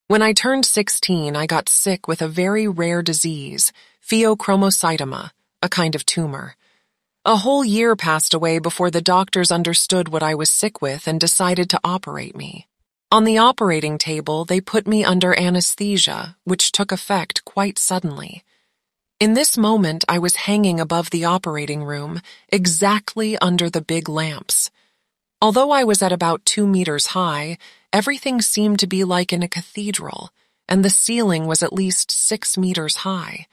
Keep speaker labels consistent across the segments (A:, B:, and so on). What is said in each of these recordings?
A: When I turned 16, I got sick with a very rare disease, pheochromocytoma, a kind of tumor. A whole year passed away before the doctors understood what I was sick with and decided to operate me. On the operating table, they put me under anesthesia, which took effect quite suddenly. In this moment, I was hanging above the operating room, exactly under the big lamps. Although I was at about 2 meters high, everything seemed to be like in a cathedral, and the ceiling was at least 6 meters high.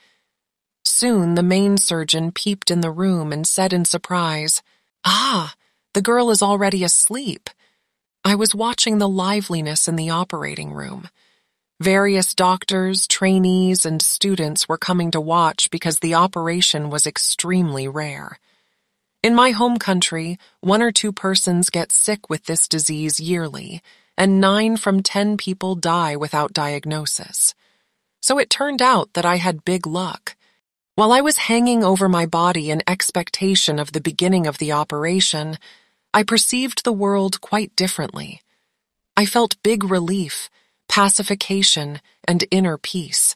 A: Soon the main surgeon peeped in the room and said in surprise, "Ah, the girl is already asleep." I was watching the liveliness in the operating room. Various doctors, trainees, and students were coming to watch because the operation was extremely rare. In my home country, 1 or 2 persons get sick with this disease yearly, and 9 from 10 people die without diagnosis. So it turned out that I had big luck. While I was hanging over my body in expectation of the beginning of the operation, I perceived the world quite differently. I felt big relief, pacification, and inner peace.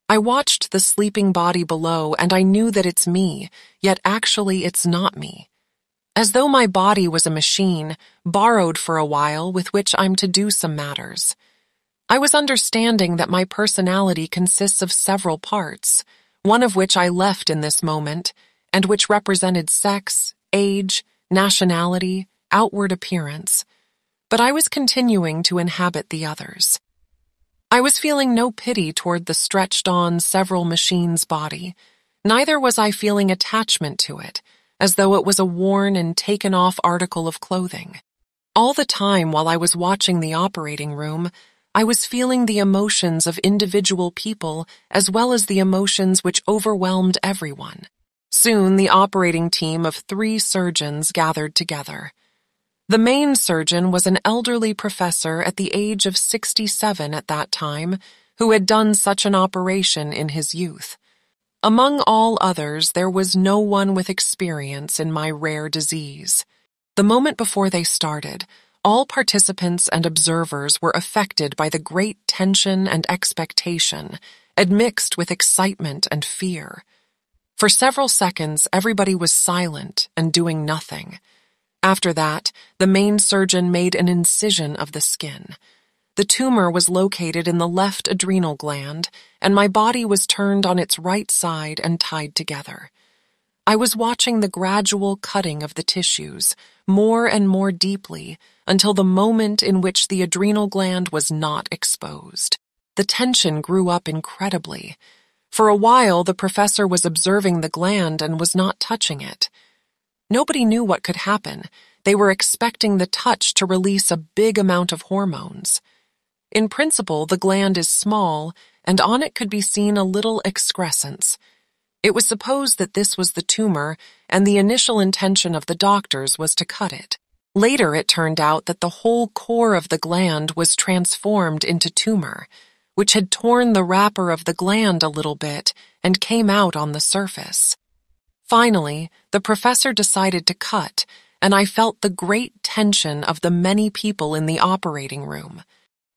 A: I watched the sleeping body below and I knew that it's me, yet actually it's not me. As though my body was a machine, borrowed for a while with which I'm to do some matters. I was understanding that my personality consists of several parts, one of which I left in this moment, and which represented sex, age, nationality, outward appearance. But I was continuing to inhabit the others. I was feeling no pity toward the stretched-on several machines' body. Neither was I feeling attachment to it, as though it was a worn and taken-off article of clothing. All the time while I was watching the operating room, I was feeling the emotions of individual people as well as the emotions which overwhelmed everyone. Soon the operating team of 3 surgeons gathered together. The main surgeon was an elderly professor at the age of 67 at that time, who had done such an operation in his youth. Among all others, there was no one with experience in my rare disease. The moment before they started, all participants and observers were affected by the great tension and expectation, admixed with excitement and fear. For several seconds, everybody was silent and doing nothing. After that, the main surgeon made an incision of the skin. The tumor was located in the left adrenal gland, and my body was turned on its right side and tied together. I was watching the gradual cutting of the tissues, more and more deeply, until the moment in which the adrenal gland was not exposed. The tension grew up incredibly. For a while, the professor was observing the gland and was not touching it. Nobody knew what could happen. They were expecting the touch to release a big amount of hormones. In principle, the gland is small, and on it could be seen a little excrescence. It was supposed that this was the tumor, and the initial intention of the doctors was to cut it. Later, it turned out that the whole core of the gland was transformed into tumor, which had torn the wrapper of the gland a little bit and came out on the surface. Finally, the professor decided to cut, and I felt the great tension of the many people in the operating room.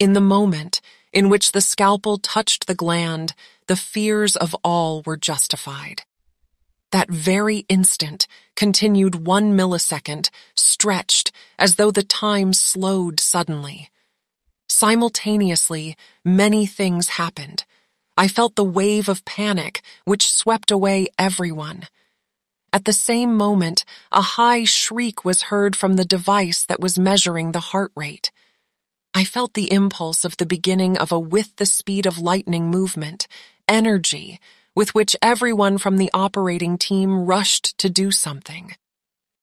A: In the moment in which the scalpel touched the gland, the fears of all were justified. That very instant continued 1 millisecond, stretched as though the time slowed suddenly. Simultaneously, many things happened. I felt the wave of panic which swept away everyone. At the same moment, a high shriek was heard from the device that was measuring the heart rate. I felt the impulse of the beginning of a with the speed of lightning movement, energy, with which everyone from the operating team rushed to do something.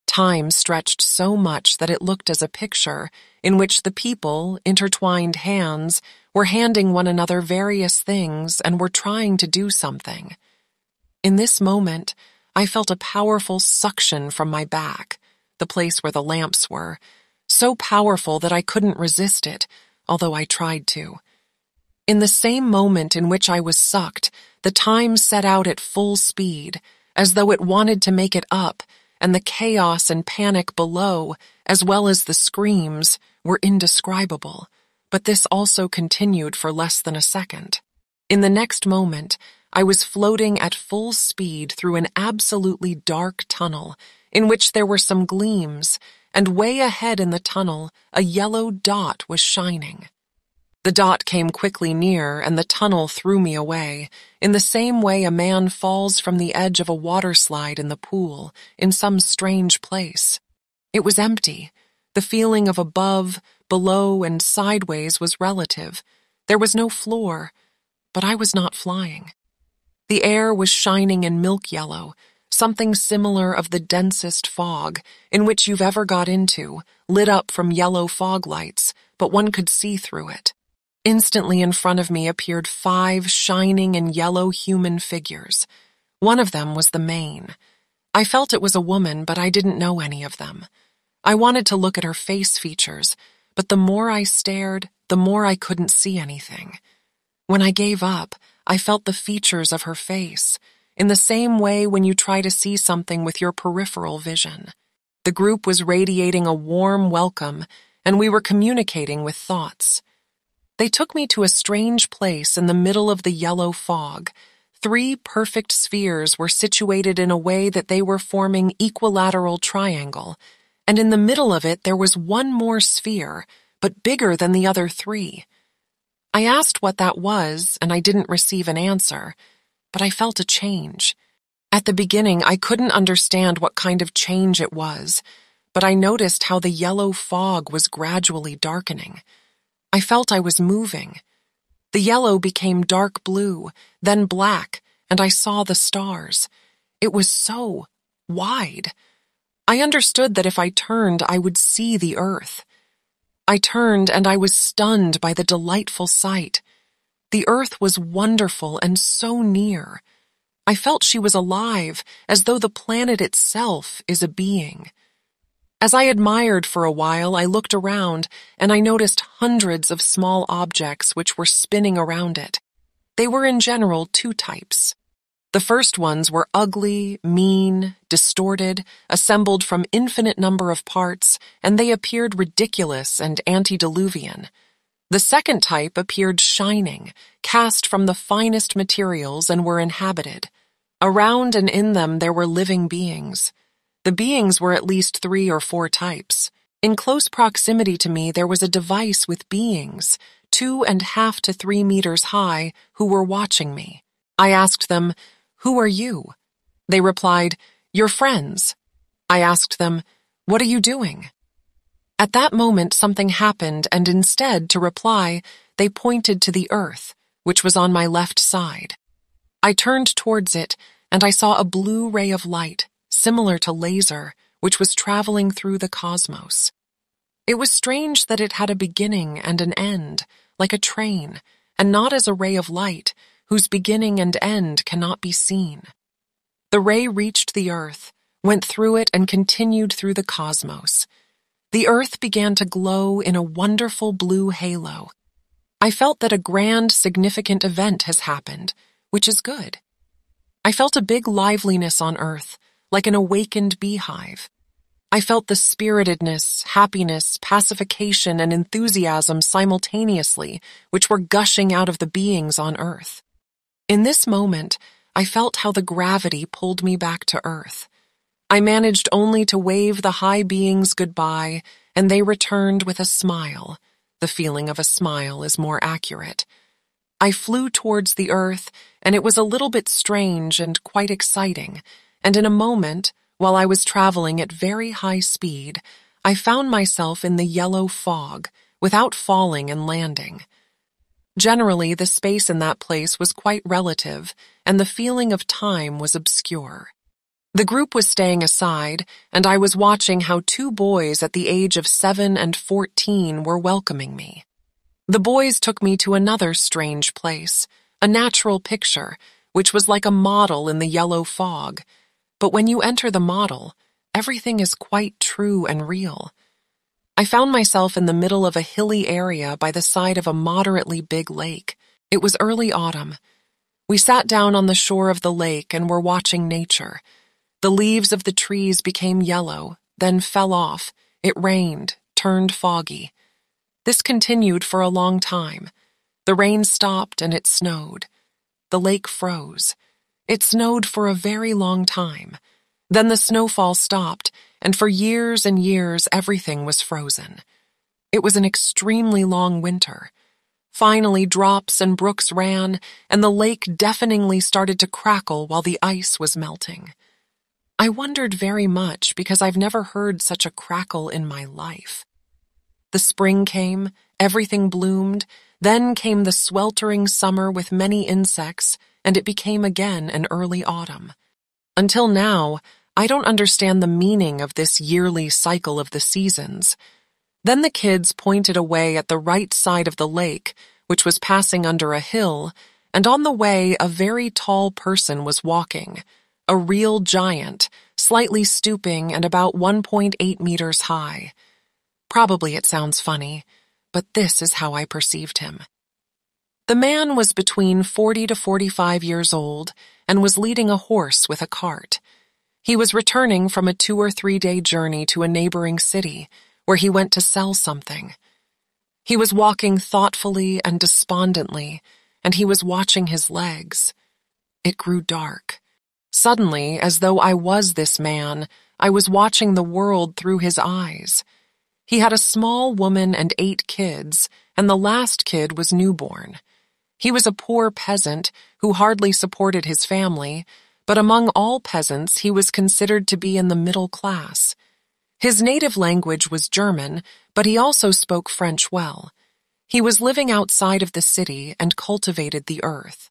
A: Time stretched so much that it looked as a picture in which the people, intertwined hands, were handing one another various things and were trying to do something. In this moment, I felt a powerful suction from my back, the place where the lamps were, so powerful that I couldn't resist it, although I tried to. In the same moment in which I was sucked, the time set out at full speed, as though it wanted to make it up, and the chaos and panic below, as well as the screams, were indescribable. but this also continued for less than a second. In the next moment, I was floating at full speed through an absolutely dark tunnel in which there were some gleams, and way ahead in the tunnel, a yellow dot was shining. The dot came quickly near, and the tunnel threw me away, in the same way a man falls from the edge of a water slide in the pool, in some strange place. It was empty. The feeling of above, below, and sideways was relative. There was no floor, but I was not flying. The air was shining in milk yellow, something similar of the densest fog, in which you've ever got into, lit up from yellow fog lights, but one could see through it. Instantly in front of me appeared 5 shining and yellow human figures. One of them was the main. I felt it was a woman, but I didn't know any of them. I wanted to look at her face features, but the more I stared, the more I couldn't see anything. When I gave up, I felt the features of her face, in the same way when you try to see something with your peripheral vision. The group was radiating a warm welcome, and we were communicating with thoughts. They took me to a strange place in the middle of the yellow fog. 3 perfect spheres were situated in a way that they were forming equilateral triangle, and in the middle of it there was one more sphere, but bigger than the other 3. I asked what that was, and I didn't receive an answer, but I felt a change. At the beginning, I couldn't understand what kind of change it was, but I noticed how the yellow fog was gradually darkening. I felt I was moving. The yellow became dark blue, then black, and I saw the stars. It was so wide. I understood that if I turned, I would see the earth. I turned, and I was stunned by the delightful sight. The earth was wonderful and so near. I felt she was alive, as though the planet itself is a being. As I admired for a while, I looked around, and I noticed hundreds of small objects which were spinning around it. They were in general 2 types. The first ones were ugly, mean, distorted, assembled from infinite number of parts, and they appeared ridiculous and antediluvian. The second type appeared shining, cast from the finest materials, and were inhabited. Around and in them there were living beings. The beings were at least 3 or 4 types. In close proximity to me there was a device with beings, 2.5 to 3 meters high, who were watching me. I asked them, "Who are you?" They replied, "Your friends." I asked them, "What are you doing?" At that moment something happened, and instead, to reply, they pointed to the earth, which was on my left side. I turned towards it, and I saw a blue ray of light, similar to laser, which was traveling through the cosmos. It was strange that it had a beginning and an end, like a train, and not as a ray of light, whose beginning and end cannot be seen. The ray reached the earth, went through it, and continued through the cosmos. The earth began to glow in a wonderful blue halo. I felt that a grand, significant event has happened, which is good. I felt a big liveliness on earth, like an awakened beehive. I felt the spiritedness, happiness, pacification, and enthusiasm simultaneously, which were gushing out of the beings on earth. In this moment, I felt how the gravity pulled me back to earth. I managed only to wave the high beings goodbye, and they returned with a smile. The feeling of a smile is more accurate. I flew towards the earth, and it was a little bit strange and quite exciting, and in a moment, while I was traveling at very high speed, I found myself in the yellow fog, without falling and landing. Generally, the space in that place was quite relative, and the feeling of time was obscure. The group was staying aside, and I was watching how 2 boys at the age of 7 and 14 were welcoming me. The boys took me to another strange place, a natural picture, which was like a model in the yellow fog. But when you enter the model, everything is quite true and real. I found myself in the middle of a hilly area by the side of a moderately big lake. It was early autumn. We sat down on the shore of the lake and were watching nature. The leaves of the trees became yellow, then fell off. It rained, turned foggy. This continued for a long time. The rain stopped and it snowed. The lake froze. It snowed for a very long time. Then the snowfall stopped, and for years and years everything was frozen. It was an extremely long winter. Finally, drops and brooks ran, and the lake deafeningly started to crackle while the ice was melting. I wondered very much because I've never heard such a crackle in my life. The spring came, everything bloomed, then came the sweltering summer with many insects, and it became again an early autumn. Until now, I don't understand the meaning of this yearly cycle of the seasons. Then the kids pointed away at the right side of the lake, which was passing under a hill, and on the way a very tall person was walking, a real giant, slightly stooping and about 1.8 meters high. Probably it sounds funny, but this is how I perceived him. The man was between 40 to 45 years old and was leading a horse with a cart. He was returning from a 2 or 3 day journey to a neighboring city, where he went to sell something. He was walking thoughtfully and despondently, and he was watching his legs. It grew dark. Suddenly, as though I was this man, I was watching the world through his eyes. He had a small woman and 8 kids, and the last kid was newborn. He was a poor peasant who hardly supported his family, but among all peasants he was considered to be in the middle class. His native language was German, but he also spoke French well. He was living outside of the city and cultivated the earth.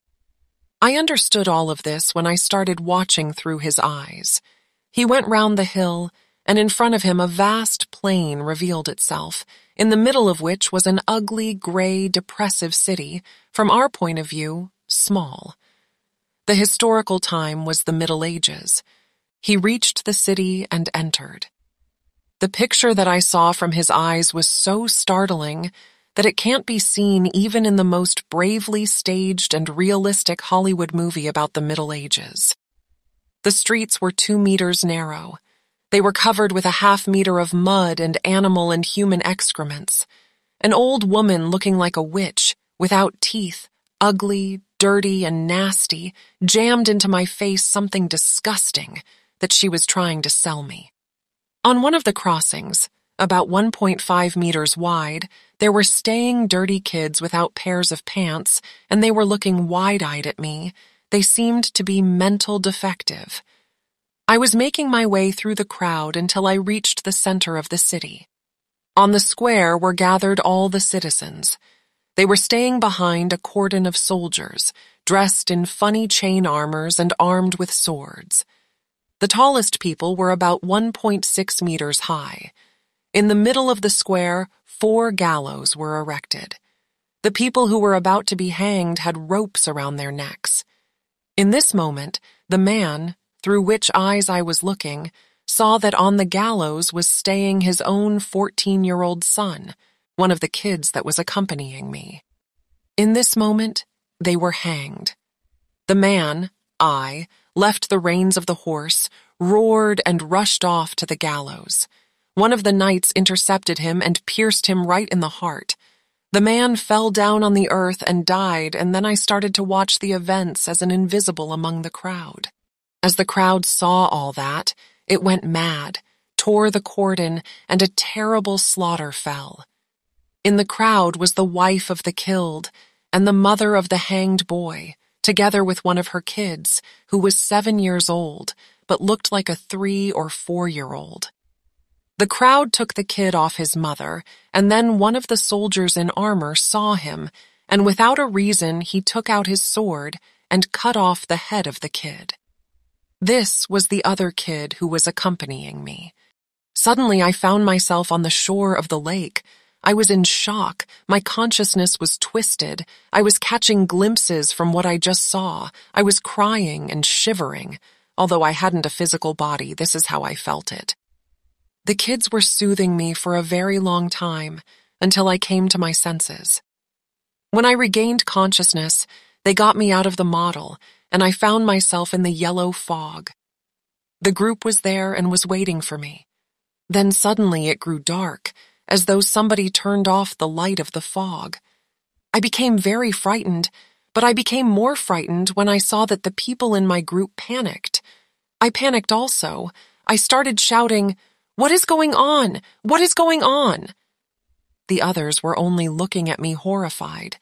A: I understood all of this when I started watching through his eyes. He went round the hill, and in front of him a vast plain revealed itself, in the middle of which was an ugly, gray, depressive city, from our point of view, small. The historical time was the Middle Ages. He reached the city and entered. The picture that I saw from his eyes was so startling that it can't be seen even in the most bravely staged and realistic Hollywood movie about the Middle Ages. The streets were 2 meters narrow. They were covered with a ½ meter of mud and animal and human excrements. An old woman looking like a witch, without teeth, ugly, dirty, and nasty, jammed into my face something disgusting that she was trying to sell me. On one of the crossings, about 1.5 meters wide, there were staying dirty kids without pairs of pants, and they were looking wide-eyed at me. They seemed to be mental defective. I was making my way through the crowd until I reached the center of the city. On the square were gathered all the citizens. They were staying behind a cordon of soldiers, dressed in funny chain armors and armed with swords. The tallest people were about 1.6 meters high. In the middle of the square, 4 gallows were erected. The people who were about to be hanged had ropes around their necks. In this moment, the man, through which eyes I was looking, saw that on the gallows was staying his own 14-year-old son, one of the kids that was accompanying me. In this moment, they were hanged. The man, I, left the reins of the horse, roared and rushed off to the gallows. One of the knights intercepted him and pierced him right in the heart. The man fell down on the earth and died, and then I started to watch the events as an invisible among the crowd. As the crowd saw all that, it went mad, tore the cordon, and a terrible slaughter fell. In the crowd was the wife of the killed, and the mother of the hanged boy, together with one of her kids, who was 7 years old, but looked like a 3 or 4-year-old. The crowd took the kid off his mother, and then one of the soldiers in armor saw him, and without a reason he took out his sword and cut off the head of the kid. This was the other kid who was accompanying me. Suddenly I found myself on the shore of the lake. I was in shock. My consciousness was twisted. I was catching glimpses from what I just saw. I was crying and shivering. Although I hadn't a physical body, this is how I felt it. The kids were soothing me for a very long time, until I came to my senses. When I regained consciousness, they got me out of the model, and I found myself in the yellow fog. The group was there and was waiting for me. Then suddenly it grew dark, as though somebody turned off the light of the fog. I became very frightened, but I became more frightened when I saw that the people in my group panicked. I panicked also. I started shouting, "What is going on? What is going on?" The others were only looking at me horrified.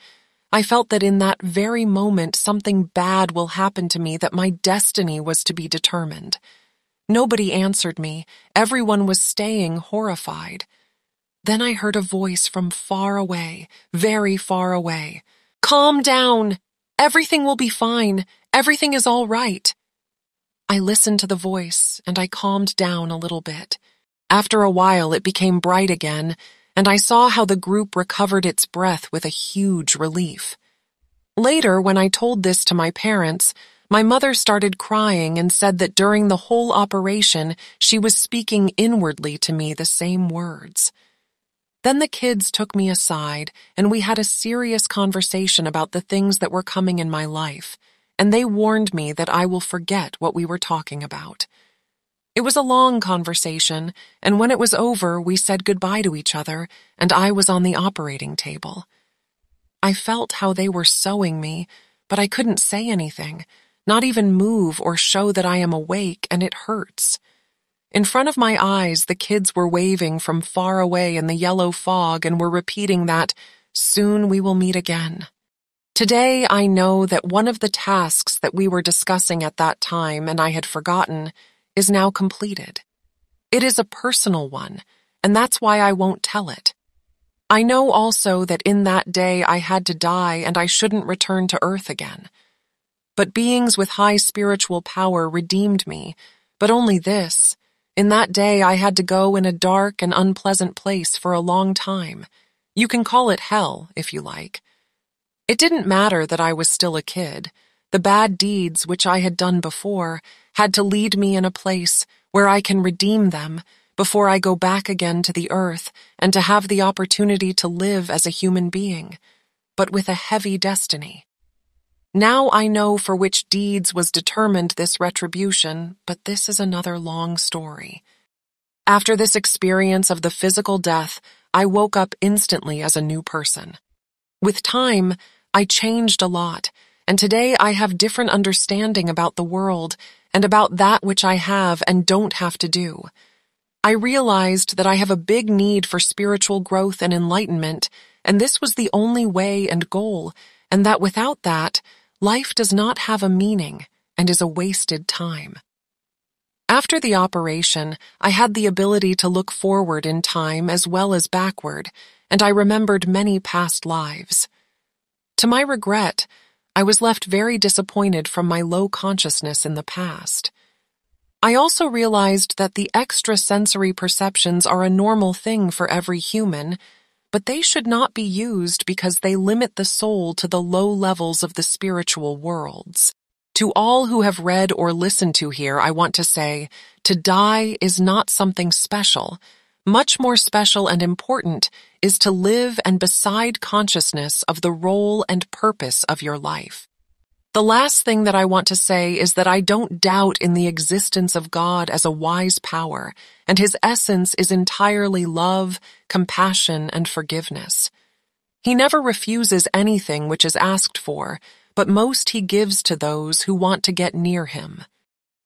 A: I felt that in that very moment something bad will happen to me, that my destiny was to be determined. Nobody answered me. Everyone was staying horrified. Then I heard a voice from far away, very far away. "Calm down. Everything will be fine. Everything is all right." I listened to the voice, and I calmed down a little bit. After a while, it became bright again, and I saw how the group recovered its breath with a huge relief. Later, when I told this to my parents, my mother started crying and said that during the whole operation, she was speaking inwardly to me the same words. Then the kids took me aside, and we had a serious conversation about the things that were coming in my life, and they warned me that I will forget what we were talking about. It was a long conversation, and when it was over, we said goodbye to each other, and I was on the operating table. I felt how they were sewing me, but I couldn't say anything, not even move or show that I am awake, and it hurts. In front of my eyes, the kids were waving from far away in the yellow fog and were repeating that, "Soon we will meet again." Today, I know that one of the tasks that we were discussing at that time, and I had forgotten, is now completed. It is a personal one, and that's why I won't tell it. I know also that in that day I had to die and I shouldn't return to earth again. But beings with high spiritual power redeemed me, but only this. In that day I had to go in a dark and unpleasant place for a long time. You can call it hell, if you like. It didn't matter that I was still a kid. The bad deeds which I had done before had to lead me in a place where I can redeem them before I go back again to the earth and to have the opportunity to live as a human being, but with a heavy destiny. Now I know for which deeds was determined this retribution, but this is another long story. After this experience of the physical death, I woke up instantly as a new person. With time, I changed a lot, and today I have different understanding about the world and about that which I have and don't have to do. I realized that I have a big need for spiritual growth and enlightenment, and this was the only way and goal, and that without that, life does not have a meaning and is a wasted time. After the operation, I had the ability to look forward in time as well as backward, and I remembered many past lives. To my regret, I was left very disappointed from my low consciousness in the past. I also realized that the extrasensory perceptions are a normal thing for every human, but they should not be used because they limit the soul to the low levels of the spiritual worlds. To all who have read or listened to here, I want to say, to die is not something special. Much more special and important is to live and beside consciousness of the role and purpose of your life. The last thing that I want to say is that I don't doubt in the existence of God as a wise power, and his essence is entirely love, compassion, and forgiveness. He never refuses anything which is asked for, but most he gives to those who want to get near him.